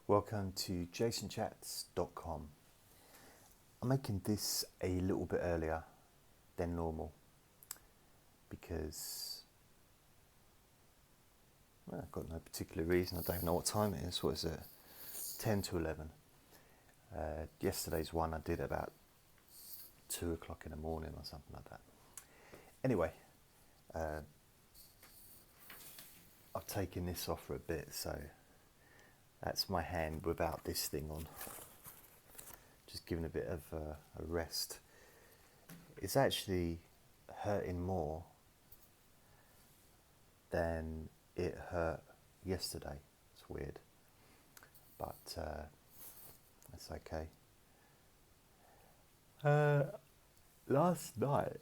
Welcome to JasonChats.com. I'm making this a little bit earlier than normal because I've got no particular reason. I don't even know what time it is. What is it? 10 to 11. Yesterday's one I did about 2 o'clock in the morning or something like that. Anyway, I've taken this off for a bit, so that's my hand without this thing on. Just giving a bit of a rest. It's actually hurting more than it hurt yesterday. It's weird, but that's okay. Last night,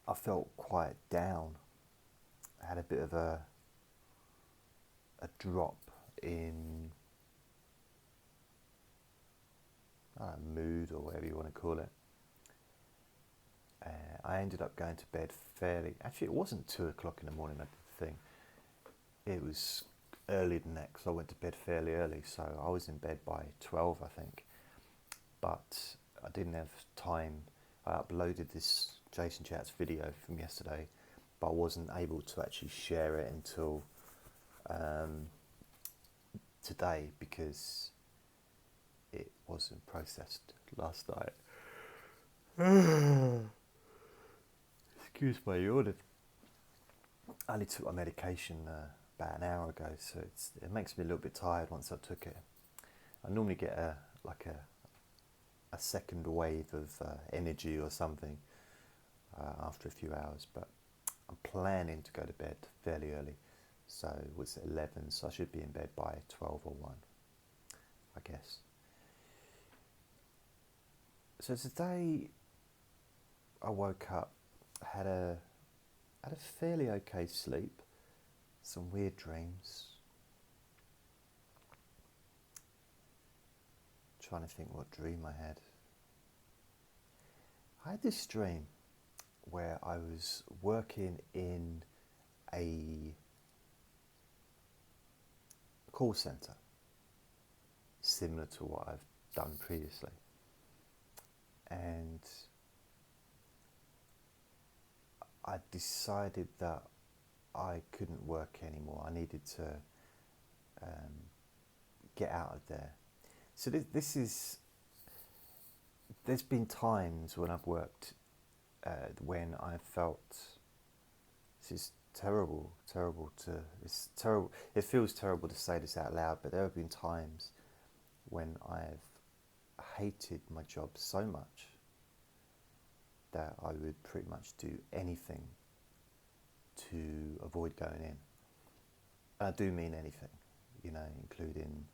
I felt quite down. I had a bit of a drop in mood, or whatever you want to call it. I ended up going to bed actually it wasn't 2 o'clock in the morning I did the thing. It was earlier than that because I went to bed fairly early, so I was in bed by 12 I think, but I didn't have time. I uploaded this Jason Chats video from yesterday, but I wasn't able to actually share it until today because it wasn't processed last night. Excuse my yawn. I only took my medication about an hour ago, so it makes me a little bit tired once I took it. I normally get a second wave of energy or something after a few hours, but I'm planning to go to bed fairly early. So it was 11, so I should be in bed by 12 or 1, I guess. So today I woke up, had a fairly okay sleep, some weird dreams. Trying to think what dream I had. I had this dream where I was working in a call centre, similar to what I've done previously, and I decided that I couldn't work anymore. I needed to get out of there. So there's been times when I've worked when I felt this is terrible. It's terrible. It feels terrible to say this out loud, but there have been times when I've hated my job so much that I would pretty much do anything to avoid going in. And I do mean anything, including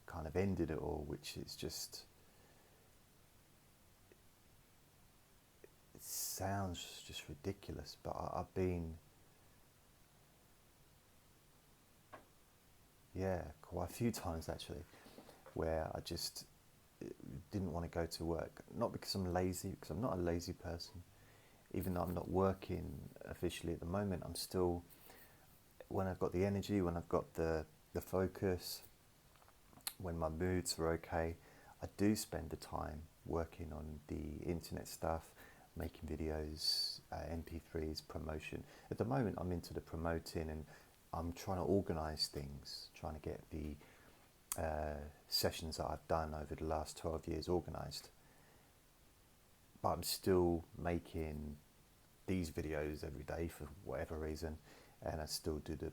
kind of ended it all, which is just, it sounds just ridiculous, but I've been, quite a few times actually, where I just didn't want to go to work. Not because I'm lazy, because I'm not a lazy person. Even though I'm not working officially at the moment, I'm still, when I've got the energy, when I've got the focus, when my moods are okay, I do spend the time working on the internet stuff, making videos, MP3s, promotion. At the moment I'm into the promoting, and I'm trying to organise things, trying to get the sessions that I've done over the last 12 years organised. But I'm still making these videos every day for whatever reason, and I still do the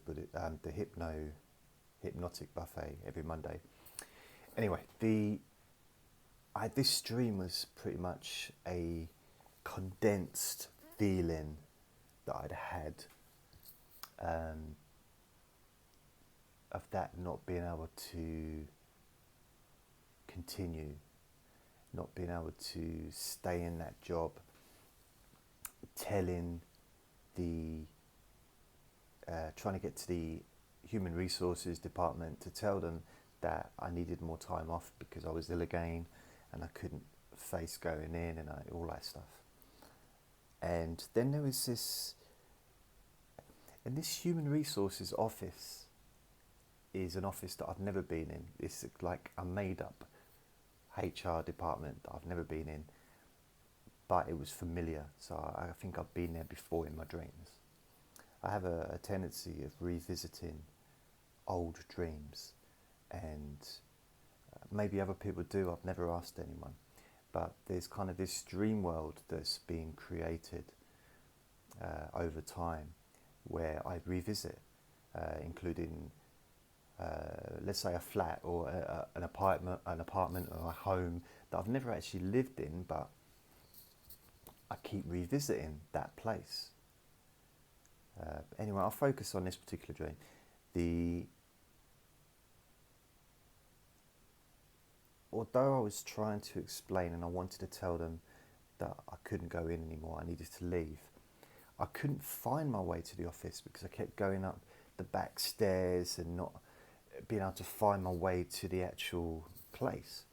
hypnotic buffet every Monday. Anyway, this stream was pretty much a condensed feeling that I'd had of that not being able to continue, not being able to stay in that job, trying to get to the human resources department to tell them that I needed more time off because I was ill again and I couldn't face going in and all that stuff. And then there was this And this human resources office is an office that I've never been in. It's like a made up HR department that I've never been in, but it was familiar. So I think I've been there before in my dreams. I have a tendency of revisiting old dreams, and maybe other people do. I've never asked anyone, but there's kind of this dream world that's being created over time, where I revisit, including let's say a flat or an apartment or a home that I've never actually lived in, but I keep revisiting that place. Anyway, I'll focus on this particular dream. Although I was trying to explain and I wanted to tell them that I couldn't go in anymore, I needed to leave, I couldn't find my way to the office because I kept going up the back stairs and not being able to find my way to the actual place,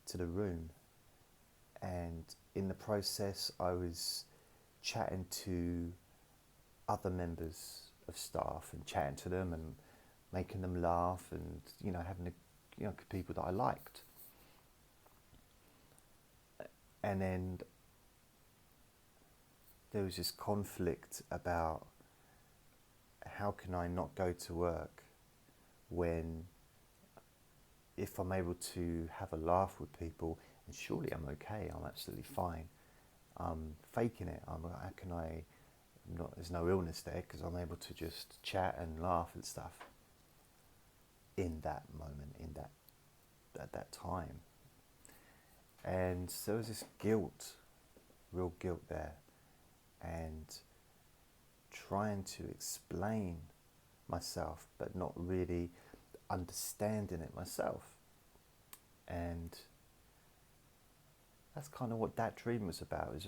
to the room. And in the process, I was chatting to other members of staff and chatting to them and making them laugh, and having people that I liked. And then there was this conflict about how can I not go to work when, if I'm able to have a laugh with people, and surely I'm okay, I'm absolutely fine. I'm faking it. How can I not? There's no illness there because I'm able to just chat and laugh and stuff in that moment, at that time. And there was this guilt, real guilt there, and trying to explain myself, but not really understanding it myself. And that's kind of what that dream was about. It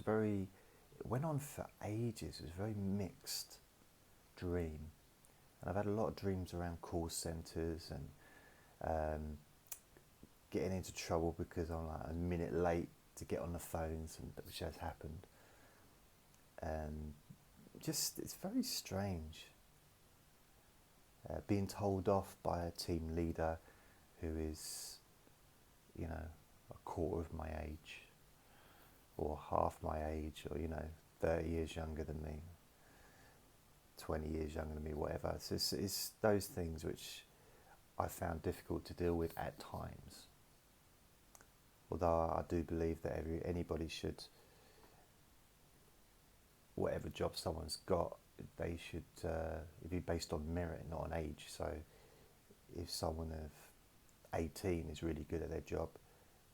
went on for ages. It was a very mixed dream. And I've had a lot of dreams around call centres and getting into trouble because I'm like a minute late to get on the phones, which has happened. It's very strange. Being told off by a team leader who is, a quarter of my age, or half my age, or 30 years younger than me, 20 years younger than me, whatever. It's those things which I found difficult to deal with at times. Although I do believe that anybody should, whatever job someone's got, they should be based on merit, not on age. So if someone of 18 is really good at their job,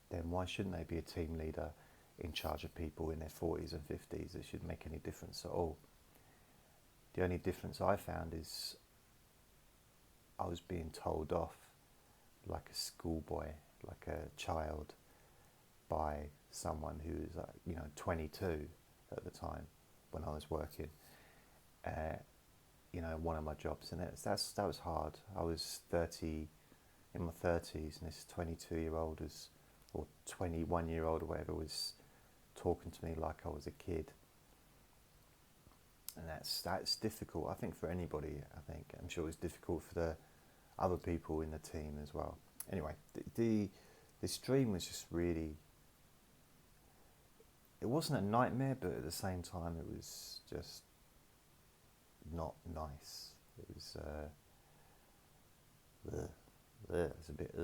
then why shouldn't they be a team leader in charge of people in their 40s and 50s? It shouldn't make any difference at all. The only difference I found is I was being told off like a schoolboy, like a child, by someone who was 22 at the time when I was working. One of my jobs, and that was hard. I was in my 30s, and this 22-year-old or 21-year-old or whatever was talking to me like I was a kid, and that's difficult. I think for anybody. I'm sure it was difficult for the other people in the team as well. Anyway, this dream was just really. It wasn't a nightmare, but at the same time, it was just not nice. It was it was a bit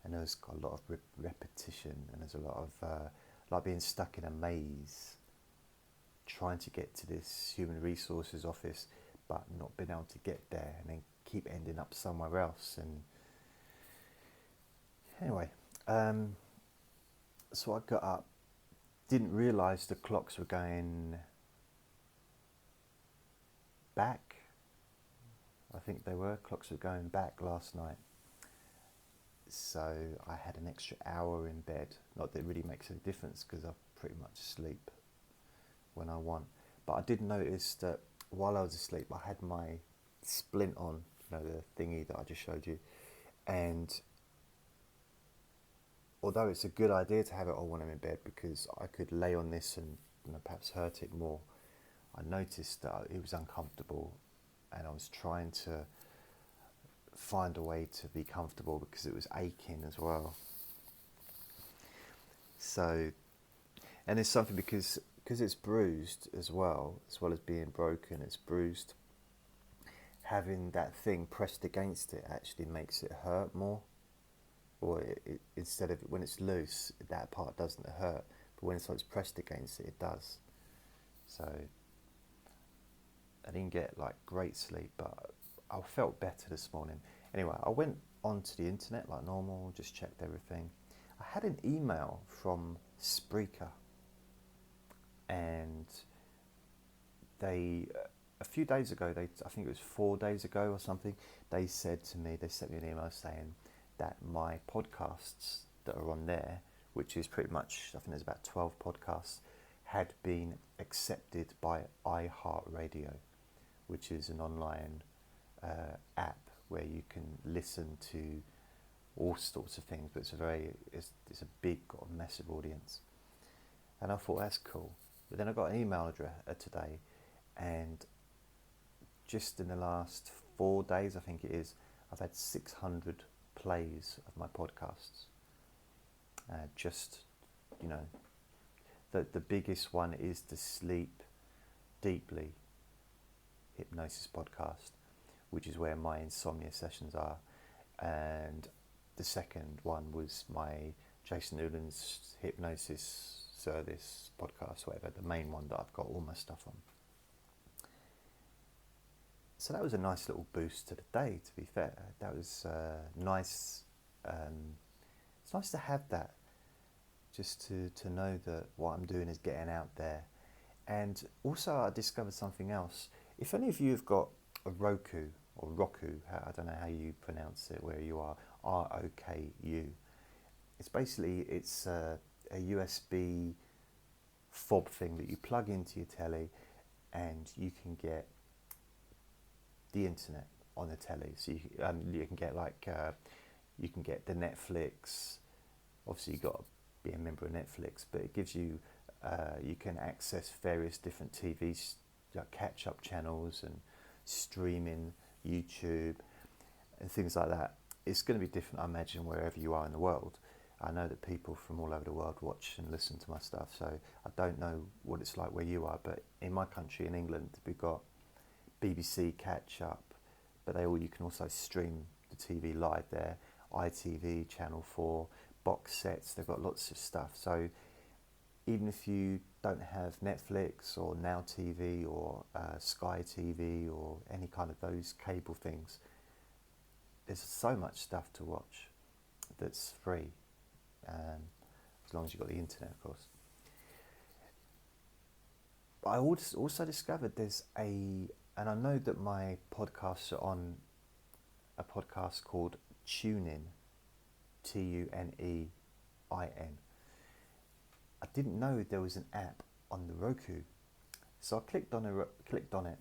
and there's got a lot of repetition, and there's a lot of like being stuck in a maze, trying to get to this human resources office, but not being able to get there, and then keep ending up somewhere else. And anyway, so I got up, didn't realise the clocks were going back. I think clocks were going back last night. So I had an extra hour in bed. Not that it really makes any difference because I pretty much sleep when I want. But I did notice that while I was asleep, I had my splint on, the thingy that I just showed you. And although it's a good idea to have it on when I'm in bed because I could lay on this and perhaps hurt it more, I noticed that it was uncomfortable, and I was trying to find a way to be comfortable because it was aching as well. So, and it's something because it's bruised as well as being broken, it's bruised. Having that thing pressed against it actually makes it hurt more. Or instead of when it's loose, that part doesn't hurt, but when it's pressed against it, it does. So I didn't get like great sleep, but I felt better this morning. Anyway, I went onto the internet like normal, just checked everything. I had an email from Spreaker, and they a few days ago, I think it was 4 days ago or something, they said to me, they sent me an email saying that my podcasts that are on there, which is pretty much, I think there's about 12 podcasts, had been accepted by iHeartRadio, which is an online app where you can listen to all sorts of things, but it's a big, got a massive audience. And I thought, that's cool. But then I got an email address today, and just in the last 4 days, I think it is, I've had 600 plays of my podcasts. The biggest one is the Sleep Deeply Hypnosis podcast, which is where my insomnia sessions are. And the second one was my Jason Newland's Hypnosis Service podcast, whatever, the main one that I've got all my stuff on. So that was a nice little boost to the day, to be fair. That was nice. It's nice to have that, just to know that what I'm doing is getting out there. And also I discovered something else. If any of you have got a Roku, or Roku, I don't know how you pronounce it where you are, ROKU. It's a USB fob thing that you plug into your telly, and you can get the internet on the telly. So you can get you can get the Netflix. Obviously you've got to be a member of Netflix, but it gives you you can access various different TV catch-up channels and streaming, YouTube and things like that. It's going to be different, I imagine, wherever you are in the world. I know that people from all over the world watch and listen to my stuff, so I don't know what it's like where you are, but in my country, in England, we've got BBC catch-up, but you can also stream the TV live there, ITV, Channel 4, box sets, they've got lots of stuff. So even if you don't have Netflix or Now TV or Sky TV or any kind of those cable things, there's so much stuff to watch that's free, as long as you've got the internet, of course. I also discovered and I know that my podcasts are on a podcast called TuneIn, TUNEIN. I didn't know there was an app on the Roku, so I clicked on it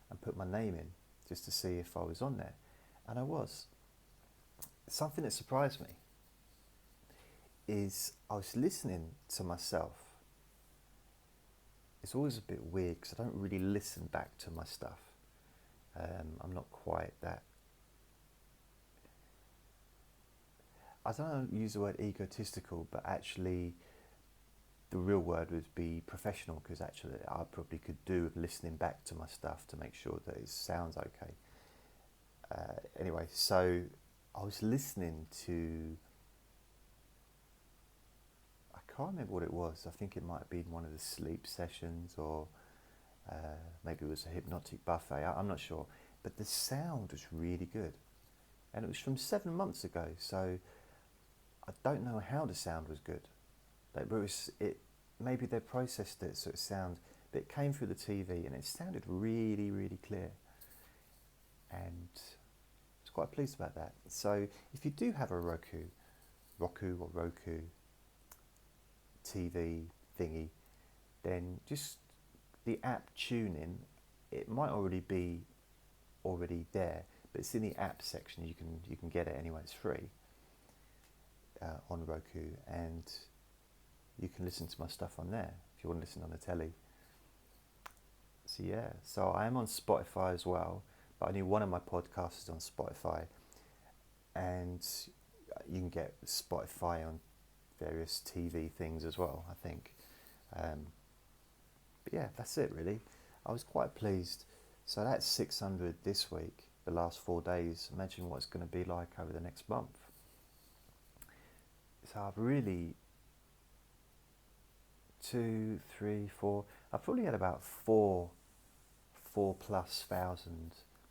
and put my name in just to see if I was on there, and I was. Something that surprised me is I was listening to myself. It's always a bit weird because I don't really listen back to my stuff. I'm not quite that. I don't use the word egotistical, but actually the real word would be professional, because actually I probably could do with listening back to my stuff to make sure that it sounds okay. Anyway, so I was listening to, I can't remember what it was. I think it might have been one of the sleep sessions, or maybe it was a hypnotic buffet. I'm not sure. But the sound was really good. And it was from 7 months ago, so I don't know how the sound was good. But maybe they processed it so it but it came through the TV and it sounded really, really clear. And I was quite pleased about that. So if you do have a Roku TV thingy, then just the app TuneIn, it might already be there, but it's in the app section. You can get it anyway. It's free on Roku, and you can listen to my stuff on there if you want to listen on the telly. So yeah. So I am on Spotify as well, but only one of my podcasts is on Spotify, and you can get Spotify on various TV things as well, I think. But yeah, that's it really. I was quite pleased. So that's 600 this week, the last 4 days. Imagine what it's going to be like over the next month. So I've really, 2, 3, 4, I've probably had about 4,000+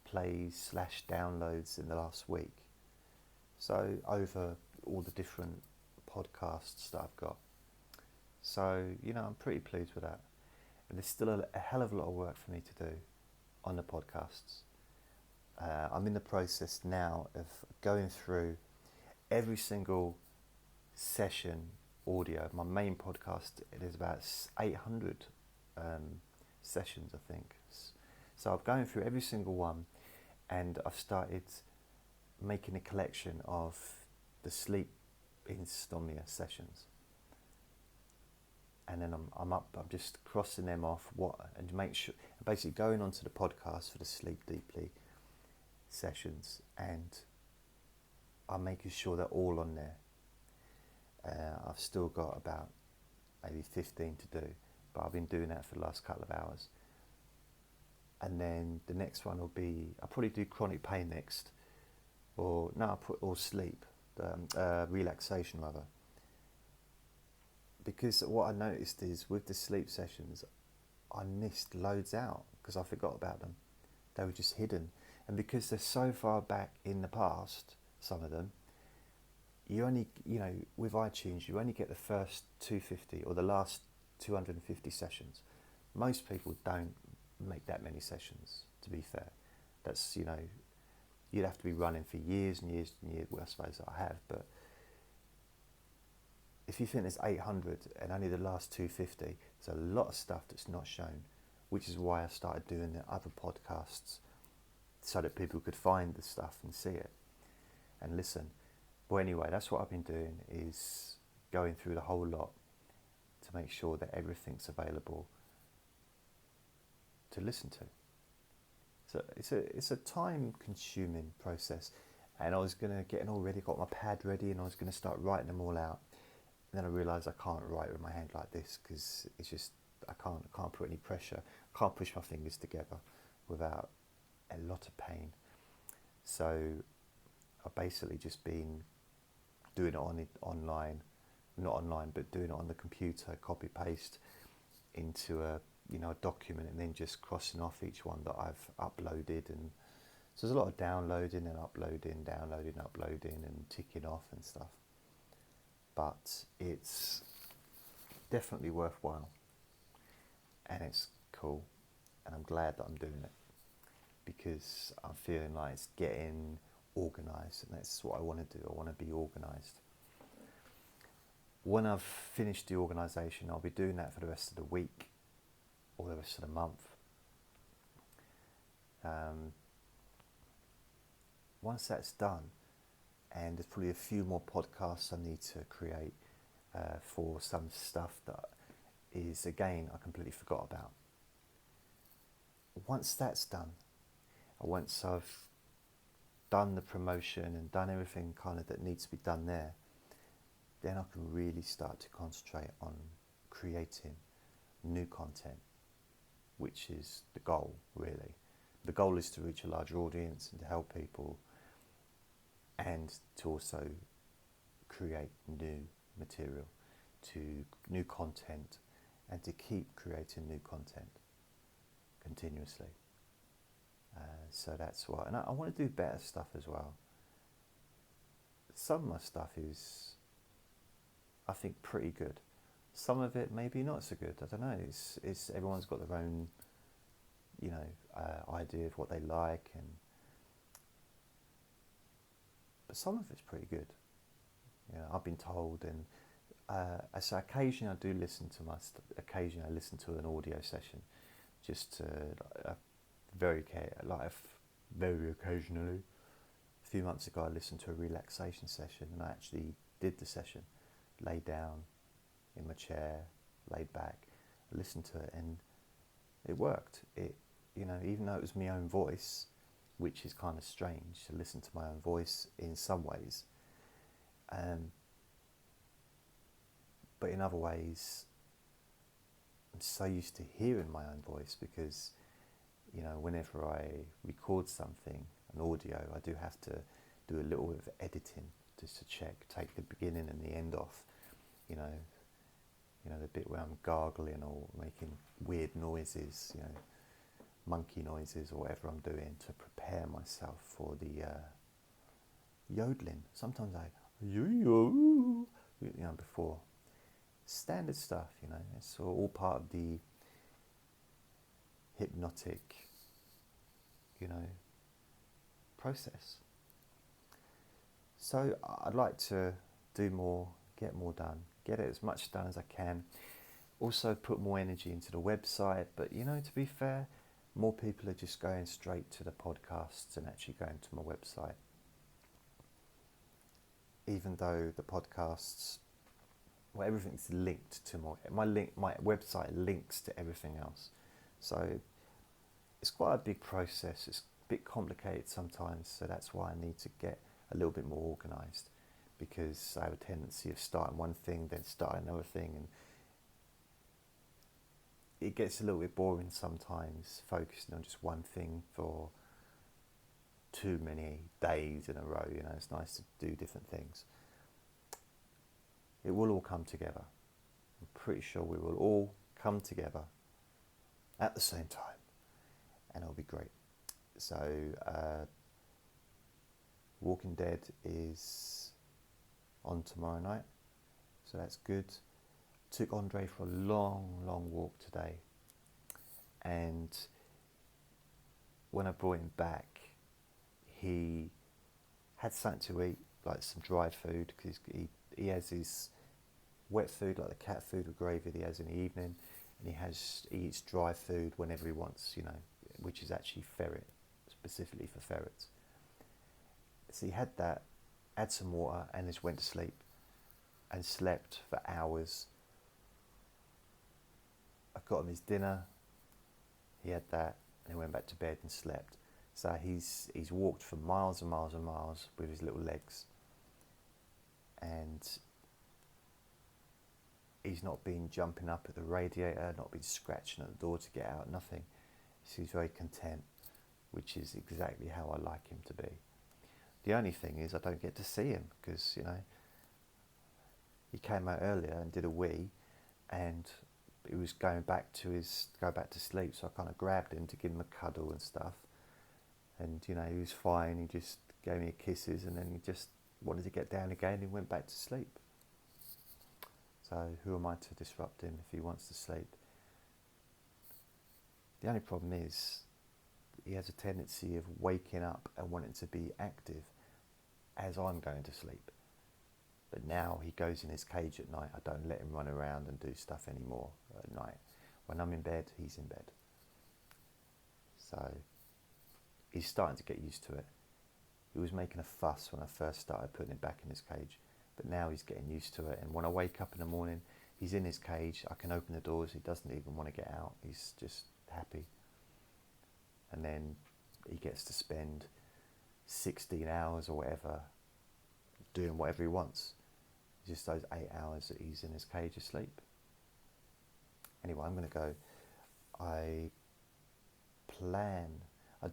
plays / downloads in the last week. So over all the different podcasts that I've got. So, I'm pretty pleased with that. And there's still a hell of a lot of work for me to do on the podcasts. I'm in the process now of going through every single session audio. My main podcast, it is about 800 sessions, I think. So I'm going through every single one, and I've started making a collection of the sleep insomnia sessions. And then I'm just crossing them off, and make sure, basically going onto the podcast for the Sleep Deeply sessions, and I'm making sure they're all on there. I've still got about maybe 15 to do, but I've been doing that for the last couple of hours. And then the next one will be, I'll probably do chronic pain next, or sleep, relaxation rather. Because what I noticed is with the sleep sessions, I missed loads out because I forgot about them. They were just hidden. And because they're so far back in the past, some of them, you only, with iTunes, you only get the first 250 or the last 250 sessions. Most people don't make that many sessions, to be fair. That's, you'd have to be running for years and years and years. Well, I suppose I have, but if you think there's 800 and only the last 250, there's a lot of stuff that's not shown, which is why I started doing the other podcasts so that people could find the stuff and see it and listen. But anyway, that's what I've been doing, is going through the whole lot to make sure that everything's available to listen to. So it's a time-consuming process, and I was going to get got my pad ready, and I was going to start writing them all out. And then I realised I can't write with my hand like this because it's just, I can't put any pressure. I can't push my fingers together without a lot of pain. So I've basically just been doing it online, not online, but doing it on the computer, copy paste into a document, and then just crossing off each one that I've uploaded. And so there's a lot of downloading and uploading, and ticking off and stuff. But it's definitely worthwhile, and it's cool, and I'm glad that I'm doing it because I'm feeling like it's getting organised, and that's what I want to do. I want to be organised. When I've finished the organisation, I'll be doing that for the rest of the week or the rest of the month. Once that's done, and there's probably a few more podcasts I need to create for some stuff that is, again, I completely forgot about. Once that's done, once I've done the promotion and done everything kind of that needs to be done there, then I can really start to concentrate on creating new content, which is the goal, really. The goal is to reach a larger audience and to help people, and to also create new material, new content, and to keep creating new content continuously. So that's why, and I want to do better stuff as well. Some of my stuff is, I think, pretty good. Some of it maybe not so good. I don't know. It's everyone's got their own, idea of what they like, but some of it's pretty good. I've been told, and so occasionally I do listen to occasionally I listen to an audio session, just very occasionally. A few months ago I listened to a relaxation session, and I actually did the session, laid down in my chair, laid back, listened to it, and it worked. It even though it was my own voice, which is kind of strange to listen to my own voice in some ways, but in other ways, I'm so used to hearing my own voice because, whenever I record something, an audio, I do have to do a little bit of editing just to take the beginning and the end off, the bit where I'm gargling or making weird noises, monkey noises or whatever I'm doing to prepare myself for the yodeling. Sometimes before. Standard stuff, it's all part of the hypnotic, process. So I'd like to do more, get more done, get it as much done as I can. Also put more energy into the website, but to be fair, more people are just going straight to the podcasts and actually going to my website. Even though the podcasts, everything's linked to my website links to everything else. So it's quite a big process. It's a bit complicated sometimes, so that's why I need to get a little bit more organised, because I have a tendency of starting one thing, then starting another thing, and it gets a little bit boring sometimes, focusing on just one thing for too many days in a row. It's nice to do different things. It will all come together. I'm pretty sure we will all come together at the same time, and it'll be great. So, Walking Dead is on tomorrow night, so that's good. Took Andre for a long walk today, and when I brought him back, he had something to eat, like some dry food, because he has his wet food, like the cat food with gravy that he has in the evening, and he eats dry food whenever he wants, which is actually ferret, specifically for ferrets. So he had that, had some water, and just went to sleep, and slept for hours. I got him his dinner, he had that, and he went back to bed and slept. So he's walked for miles and miles and miles with his little legs, and he's not been jumping up at the radiator, not been scratching at the door to get out, nothing. So he's very content, which is exactly how I like him to be. The only thing is I don't get to see him because, he came out earlier and did a wee, and he was going back to sleep, so I kind of grabbed him to give him a cuddle and stuff. And, he was fine, he just gave me kisses, and then he just wanted to get down again and went back to sleep. So who am I to disrupt him if he wants to sleep? The only problem is he has a tendency of waking up and wanting to be active as I'm going to sleep. But now he goes in his cage at night. I don't let him run around and do stuff anymore at night. When I'm in bed, he's in bed. So he's starting to get used to it. He was making a fuss when I first started putting him back in his cage, but now he's getting used to it. And when I wake up in the morning, he's in his cage. I can open the doors. He doesn't even want to get out. He's just happy. And then he gets to spend 16 hours or whatever doing whatever he wants. Just those 8 hours that he's in his cage asleep. Anyway, I'm going to go. I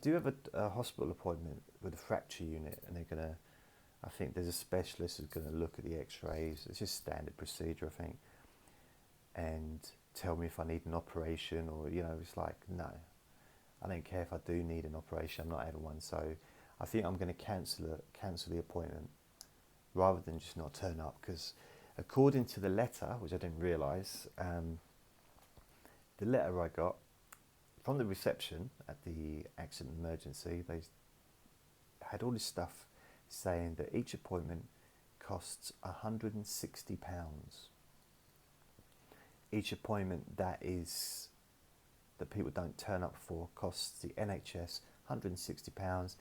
do have a hospital appointment with a fracture unit, and I think there's a specialist who's going to look at the x-rays. It's just standard procedure, I think, and tell me if I need an operation, or, it's like, no, I don't care if I do need an operation. I'm not having one. So I think I'm going to cancel the appointment rather than just not turn up, because according to the letter, which I didn't realise, the letter I got from the reception at the accident emergency, they had all this stuff saying that each appointment costs £160. Each appointment that people don't turn up for costs the NHS £160,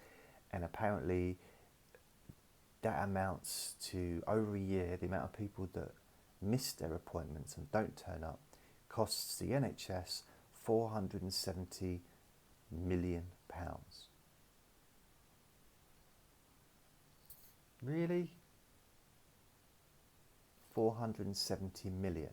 and apparently that amounts to, over a year, the amount of people that miss their appointments and don't turn up costs the NHS £470 million. Really? 470 million.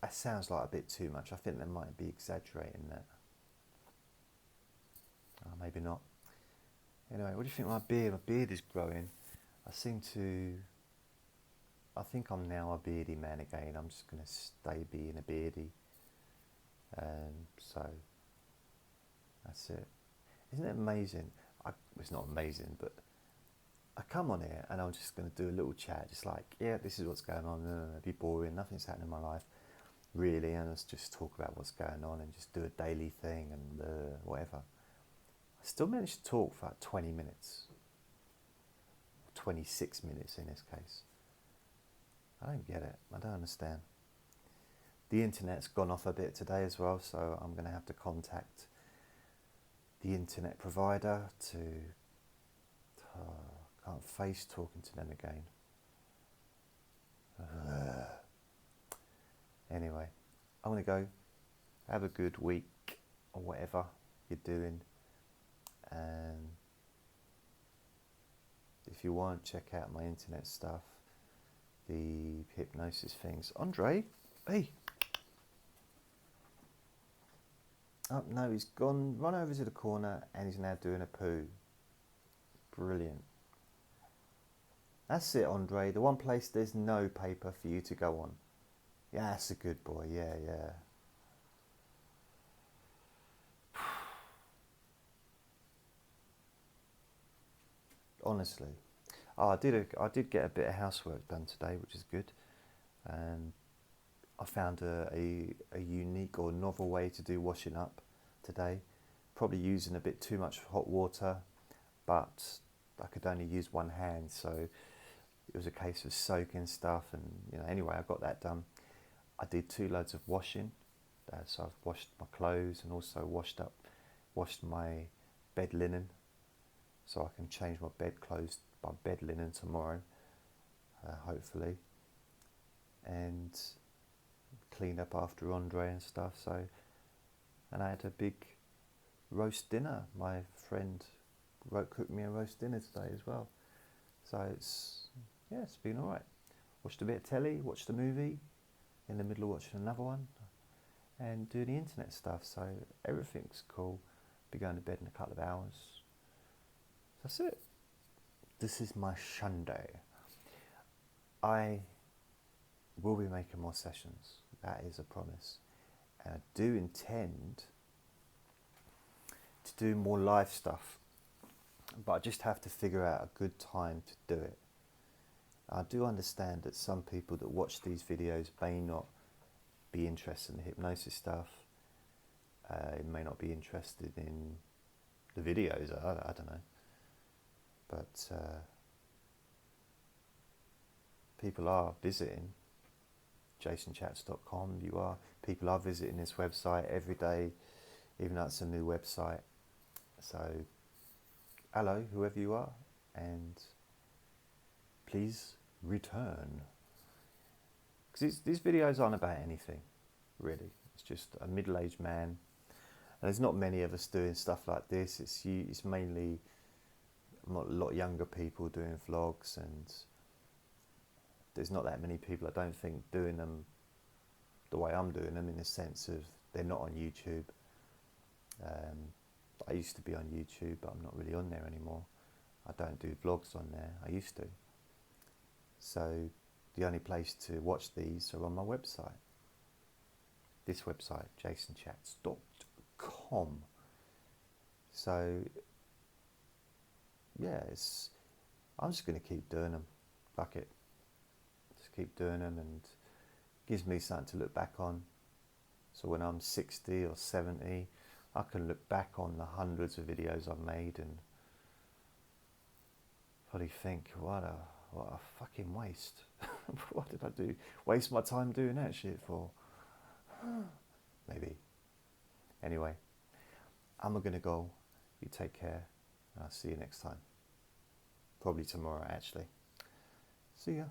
That sounds like a bit too much. I think they might be exaggerating that. Oh, maybe not. Anyway, what do you think of my beard? My beard is growing. I think I'm now a beardy man again. I'm just going to stay being a beardy. So, that's it. Isn't it amazing? It's not amazing, but I come on here and I'm just going to do a little chat. Just like, yeah, this is what's going on. It'd be boring. Nothing's happening in my life, really. And let's just talk about what's going on and just do a daily thing and whatever. I still managed to talk for like 20 minutes. 26 minutes in this case. I don't get it. I don't understand. The internet's gone off a bit today as well, so I'm going to have to contact the internet provider to... can't face talking to them again. Anyway, I'm going to go. Have a good week or whatever you're doing. And if you want, check out my internet stuff, the hypnosis things. Andre, hey. Oh, no, he's gone, run over to the corner and he's now doing a poo. Brilliant. That's it, Andre. The one place there's no paper for you to go on. Yeah, that's a good boy. Yeah. Honestly. Oh, I did get a bit of housework done today, which is good. I found a unique or novel way to do washing up today. Probably using a bit too much hot water, but I could only use one hand, so it was a case of soaking stuff. And anyway, I got that done. I did 2 loads of washing, so I've washed my clothes and also washed my bed linen, so I can change my bed linen tomorrow, hopefully, and cleaned up after Andre and stuff. So, and I had a big roast dinner. My friend cooked me a roast dinner today as well. So it's been all right. Watched a bit of telly, watched a movie, in the middle of watching another one, and doing the internet stuff. So everything's cool. Be going to bed in a couple of hours. That's it. This is my Sunday. I will be making more sessions. That is a promise. And I do intend to do more live stuff, but I just have to figure out a good time to do it. I do understand that some people that watch these videos may not be interested in the hypnosis stuff. May not be interested in the videos. I don't know. But people are visiting JasonChats.com. People are visiting this website every day, even though it's a new website. So, hello, whoever you are, and please return. Because these videos aren't about anything, really. It's just a middle-aged man. And there's not many of us doing stuff like this. It's mainly a lot younger people doing vlogs, and there's not that many people, I don't think, doing them the way I'm doing them, in the sense of they're not on YouTube. I used to be on YouTube, but I'm not really on there anymore. I don't do vlogs on there. I used to. So the only place to watch these are on my website. This website, JasonChats.com. So yeah, I'm just going to keep doing them. Fuck it. Just keep doing them, and gives me something to look back on. So when I'm 60 or 70, I can look back on the hundreds of videos I've made and probably think, what a fucking waste. What did I do? Waste my time doing that shit for? Maybe. Anyway, I'm going to go. You take care, and I'll see you next time. probably tomorrow actually. See ya.